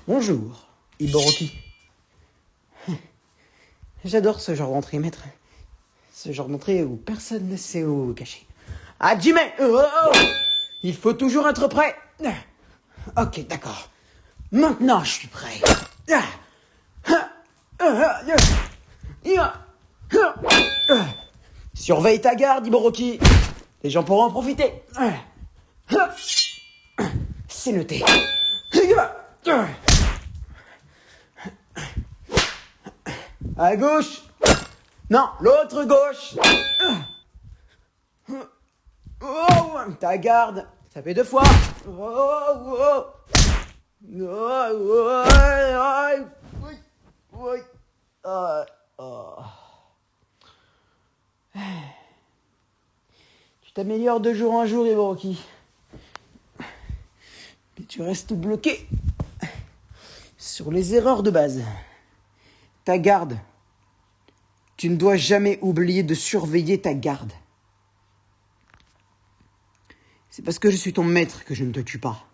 Bonjour, Iboroki. J'adore ce genre d'entrée, maître. Ce genre d'entrée où personne ne sait où vous cacher. Hajime! Il faut toujours être prêt. Ok, d'accord. Maintenant, je suis prêt. Surveille ta garde, Iboroki. Les gens pourront en profiter. C'est noté. À gauche. Non, l'autre gauche. Oh, ta garde. Ça fait 2 fois. Tu t'améliores de jour en jour, Iboroki. Mais tu restes bloqué sur les erreurs de base. Ta garde. Tu ne dois jamais oublier de surveiller ta garde. C'est parce que je suis ton maître que je ne te tue pas.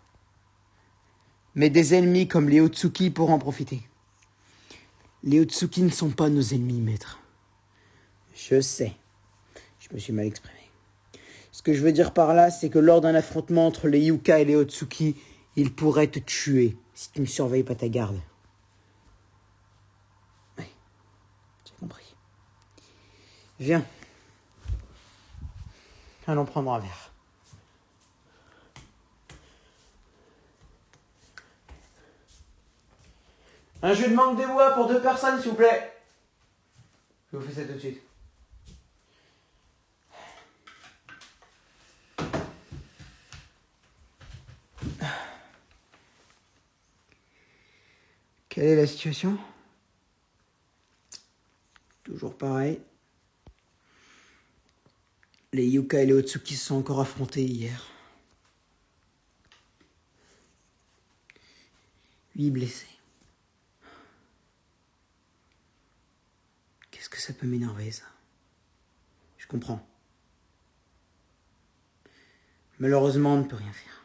Mais des ennemis comme les Otsuki pourront en profiter. Les Otsuki ne sont pas nos ennemis, maître. Je sais. Je me suis mal exprimé. Ce que je veux dire par là, c'est que lors d'un affrontement entre les Yuka et les Otsuki, ils pourraient te tuer si tu ne surveilles pas ta garde. Oui, j'ai compris. Viens. Allons prendre un verre. Un jus de mangue des bois pour 2 personnes, s'il vous plaît. Je vous fais ça tout de suite. Quelle est la situation? Toujours pareil. Les Yuka et les Otsuki se sont encore affrontés hier. 8 blessés. Qu'est-ce que ça peut m'énerver, ça? Je comprends. Malheureusement, on ne peut rien faire.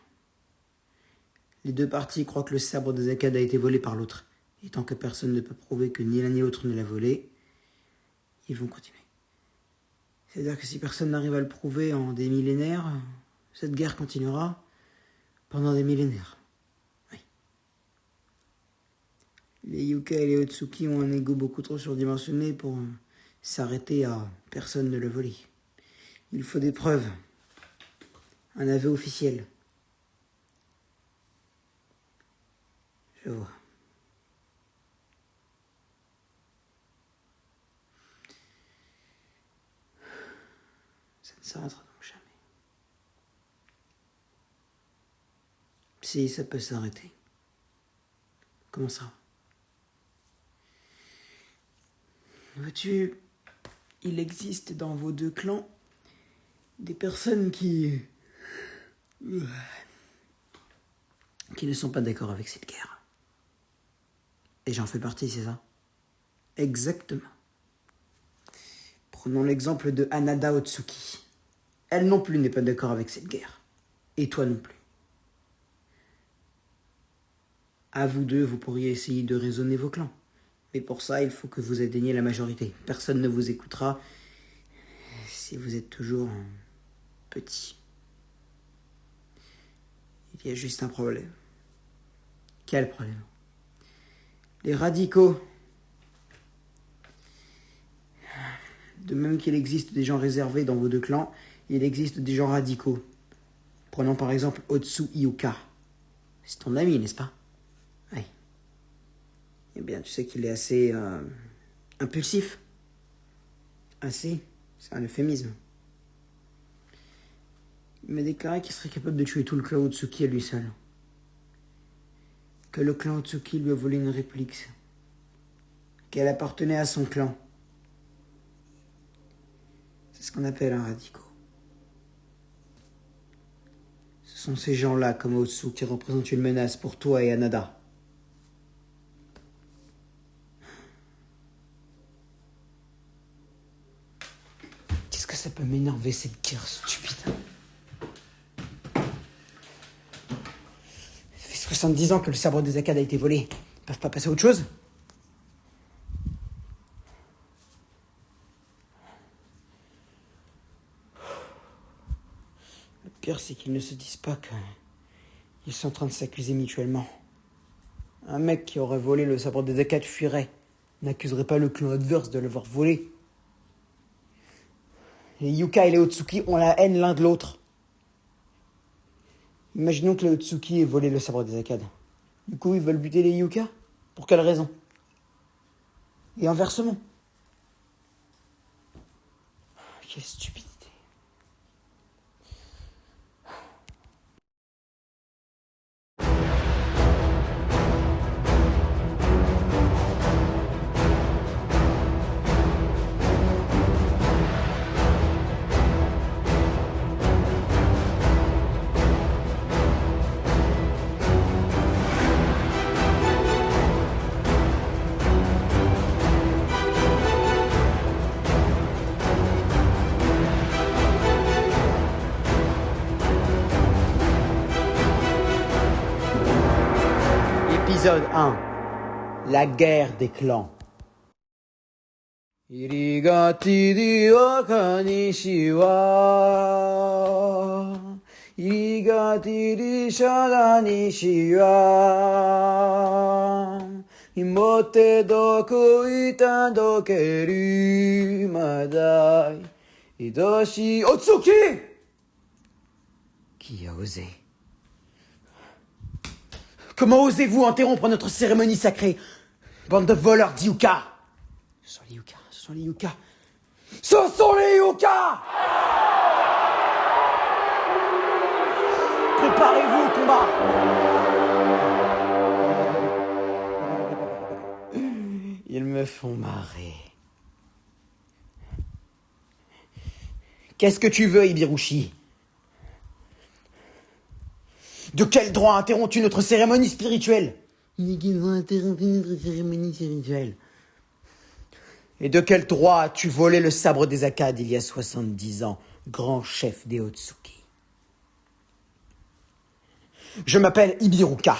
Les 2 parties croient que le sabre de Zakad a été volé par l'autre. Et tant que personne ne peut prouver que ni l'un ni l'autre ne l'a volé, ils vont continuer. C'est-à-dire que si personne n'arrive à le prouver en des millénaires, cette guerre continuera pendant des millénaires. Oui. Les Yuka et les Otsuki ont un ego beaucoup trop surdimensionné pour s'arrêter à personne ne l'a volé. Il faut des preuves. Un aveu officiel. Je vois. Ça ne s'arrêtera donc jamais. Si, ça peut s'arrêter. Comment ça? Vois-tu, il existe dans vos 2 clans des personnes qui ne sont pas d'accord avec cette guerre. Et j'en fais partie, c'est ça? Exactement. Prenons l'exemple de Hanada Otsuki. Elle non plus n'est pas d'accord avec cette guerre. Et toi non plus. À vous 2, vous pourriez essayer de raisonner vos clans. Mais pour ça, il faut que vous atteigniez la majorité. Personne ne vous écoutera si vous êtes toujours petit. Il y a juste un problème. Quel problème? Les radicaux. De même qu'il existe des gens réservés dans vos 2 clans, il existe des gens radicaux. Prenons par exemple Otsu Yuka. C'est ton ami, n'est-ce pas? Oui. Eh bien, tu sais qu'il est assez impulsif. Assez, c'est un euphémisme. Il m'a déclaré qu'il serait capable de tuer tout le clan Otsuki à lui seul. Que le clan Otsuki lui a volé une réplique. Qu'elle appartenait à son clan. C'est ce qu'on appelle un radical. Ce sont ces gens-là, comme Otsu, qui représentent une menace pour toi et Hanada. Qu'est-ce que ça peut m'énerver, cette guerre stupide? Fais ce que 70 ans que le sabre des Akkad a été volé. Ils peuvent pas passer à autre chose? Le pire, c'est qu'ils ne se disent pas qu'ils sont en train de s'accuser mutuellement. Un mec qui aurait volé le sabre des Akkad fuirait, n'accuserait pas le clan adverse de l'avoir volé. Les Yuka et les Otsuki ont la haine l'un de l'autre. Imaginons que les Otsuki aient volé le sabre des Akkad. Du coup, ils veulent buter les Yuka? Pour quelle raison? Et inversement. Quelle stupidité. Épisode 1. La guerre des clans. Irigatiri wakanishi wa Irigatiri shadanishi wa Imote doku itadokeru madai Hidoshi Otsuki. Qui a osé? Comment osez-vous interrompre notre cérémonie sacrée? Bande de voleurs d'Yuka! Ce sont les Yuka, ce sont les Yuka. Ce sont les Yuka! Préparez-vous au combat! Ils me font marrer. Qu'est-ce que tu veux, Ibirushi? De quel droit interromps-tu notre cérémonie spirituelle? De quel droit interromps-tu notre cérémonie spirituelle? Et de quel droit as-tu volé le sabre des Akkad il y a 70 ans, grand chef des Otsuki? Je m'appelle Ibiruka.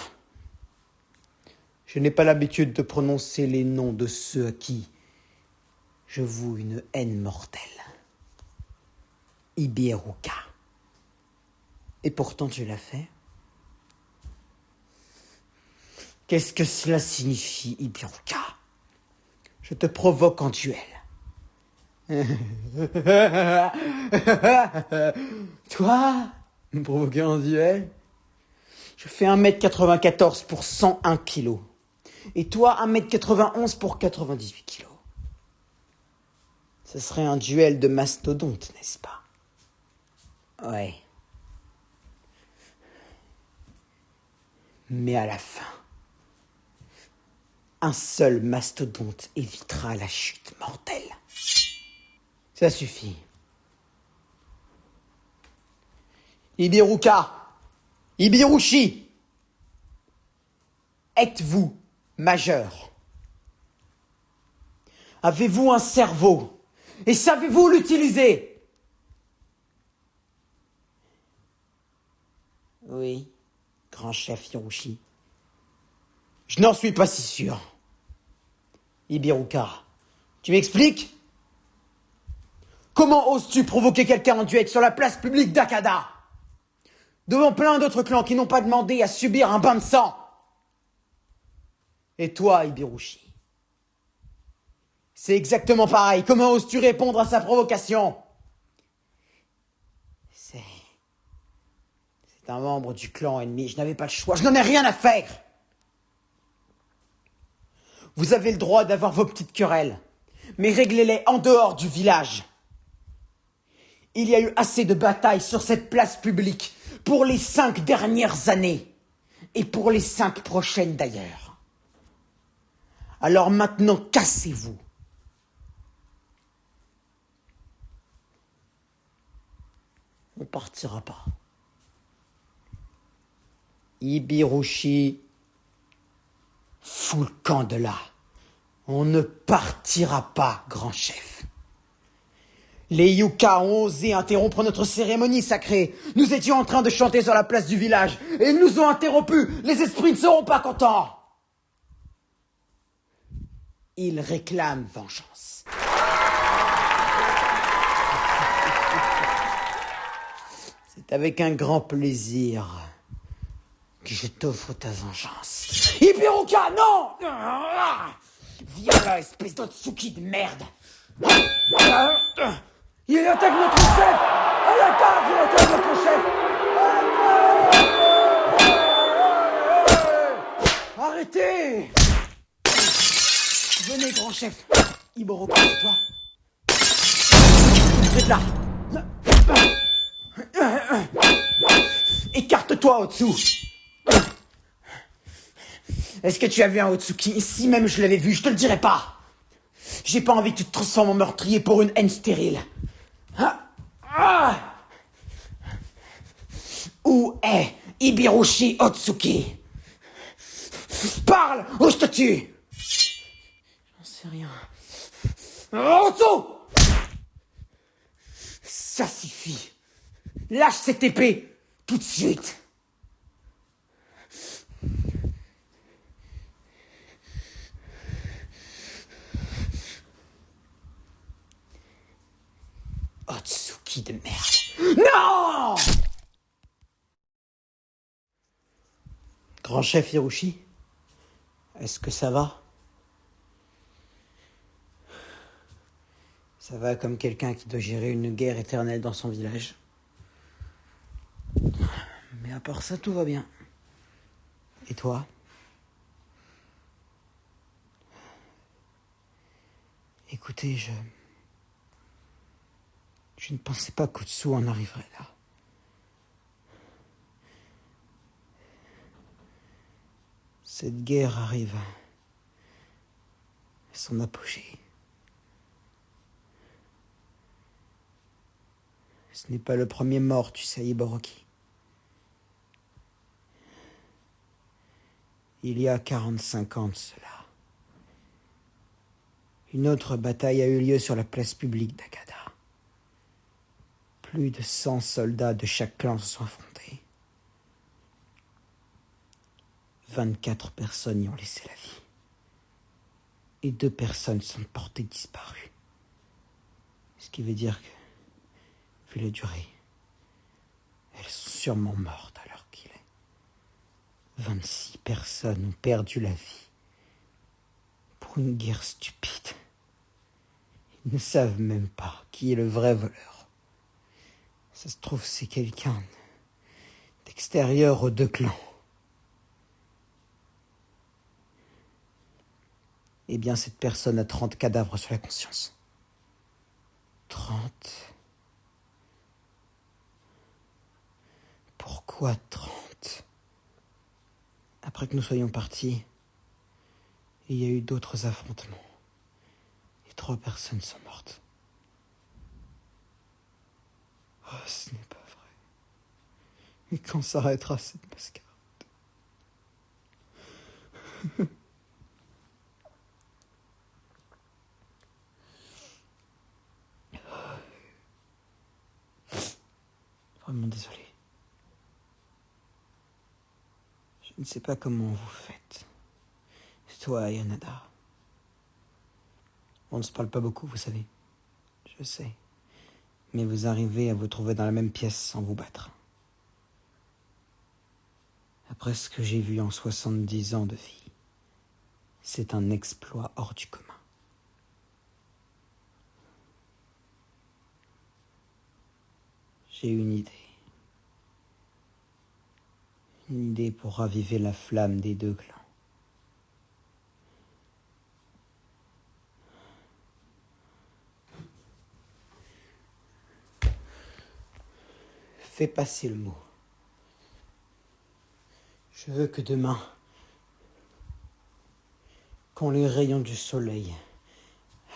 Je n'ai pas l'habitude de prononcer les noms de ceux à qui je voue une haine mortelle. Ibiruka. Et pourtant tu l'as fait. Qu'est-ce que cela signifie, Ibiruka? Je te provoque en duel. Toi, me provoquer en duel? Je fais 1m94 pour 101 kilos. Et toi, 1m91 pour 98 kilos. Ce serait un duel de mastodonte, n'est-ce pas? Ouais. Mais à la fin, un seul mastodonte évitera la chute mortelle. Ça suffit. Ibiruka, Ibirushi, êtes-vous majeur? Avez-vous un cerveau? Et savez-vous l'utiliser? Oui, grand chef Hiroshi. Je n'en suis pas si sûr. Ibiruka, tu m'expliques? Comment oses-tu provoquer quelqu'un en duel sur la place publique d'Akkada? Devant plein d'autres clans qui n'ont pas demandé à subir un bain de sang? Et toi, Ibirushi? C'est exactement pareil. Comment oses-tu répondre à sa provocation? C'est un membre du clan ennemi. Je n'avais pas le choix. Je n'en ai rien à faire. Vous avez le droit d'avoir vos petites querelles, mais réglez-les en dehors du village. Il y a eu assez de batailles sur cette place publique pour les 5 dernières années, et pour les 5 prochaines d'ailleurs. Alors maintenant, cassez-vous. On partira pas. Ibirushi, fous le camp de là. On ne partira pas, grand chef. Les Yuka ont osé interrompre notre cérémonie sacrée. Nous étions en train de chanter sur la place du village et ils nous ont interrompus. Les esprits ne seront pas contents. Ils réclament vengeance. C'est avec un grand plaisir que je t'offre ta vengeance. Ibiruka, non! Viens là, espèce d'Otsuki de merde! Il attaque notre chef! À l'attaque! Il attaque notre chef! Arrêtez! Venez, grand chef! Iboroka, c'est toi? Reste là! Écarte-toi, Otsu! Est-ce que tu as vu un Otsuki? Si même je l'avais vu, je te le dirais pas! J'ai pas envie que tu te transformes en meurtrier pour une haine stérile. Où est Ibirushi Otsuki? Parle ou je te tue! J'en sais rien. Otsu! Ça suffit. Lâche cette épée tout de suite. Otsuki de merde. Non! Grand chef Hiroshi, est-ce que ça va? Ça va comme quelqu'un qui doit gérer une guerre éternelle dans son village. Mais à part ça, tout va bien. Et toi? Écoutez, je ne pensais pas qu'Otsu en arriverait là. Cette guerre arrive à son apogée. Ce n'est pas le premier mort, tu sais, Iboroki. Il y a 45 ans de cela, une autre bataille a eu lieu sur la place publique d'Akada. Plus de 100 soldats de chaque clan se sont affrontés. 24 personnes y ont laissé la vie. Et 2 personnes sont portées disparues. Ce qui veut dire que, vu la durée, elles sont sûrement mortes à l'heure qu'il est. 26 personnes ont perdu la vie pour une guerre stupide. Ils ne savent même pas qui est le vrai voleur. Ça se trouve, c'est quelqu'un d'extérieur aux 2 clans. Eh bien, cette personne a 30 cadavres sur la conscience. 30? Pourquoi 30? Après que nous soyons partis, il y a eu d'autres affrontements. Et 3 personnes sont mortes. Oh, ce n'est pas vrai. Mais quand s'arrêtera cette mascarade? Vraiment désolé. Je ne sais pas comment vous faites. Toi et Yanada. On ne se parle pas beaucoup, vous savez. Je sais. Mais vous arrivez à vous trouver dans la même pièce sans vous battre. Après ce que j'ai vu en 70 ans de vie, c'est un exploit hors du commun. J'ai une idée. Une idée pour raviver la flamme des 2 clans. Fais passer le mot. Je veux que demain, quand les rayons du soleil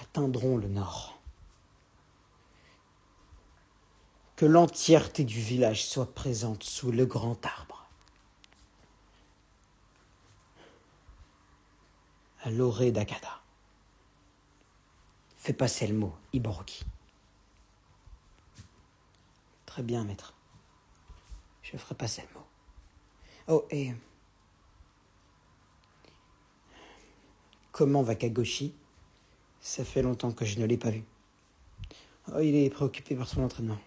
atteindront le nord, que l'entièreté du village soit présente sous le grand arbre, à l'orée d'Akada. Fais passer le mot, Iboroki. Très bien, maître. Je ferai passer le mot. Oh, et... Comment va Kagoshi? Ça fait longtemps que je ne l'ai pas vu. Oh, il est préoccupé par son entraînement.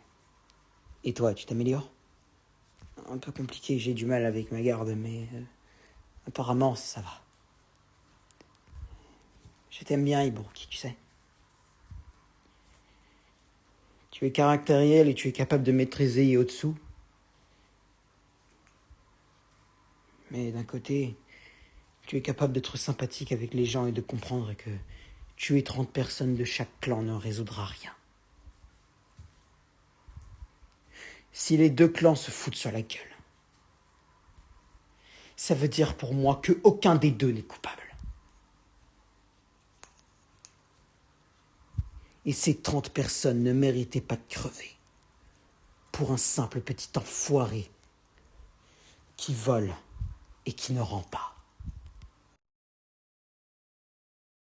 Et toi, tu t'améliores? Un peu compliqué, j'ai du mal avec ma garde, mais... apparemment, ça va. Je t'aime bien, Iburuki, tu sais. Tu es caractériel et tu es capable de maîtriser Yotsu. Mais d'un côté, tu es capable d'être sympathique avec les gens et de comprendre que tuer 30 personnes de chaque clan ne résoudra rien. Si les deux clans se foutent sur la gueule, ça veut dire pour moi que aucun des deux n'est coupable. Et ces 30 personnes ne méritaient pas de crever pour un simple petit enfoiré qui vole et qui ne rend pas.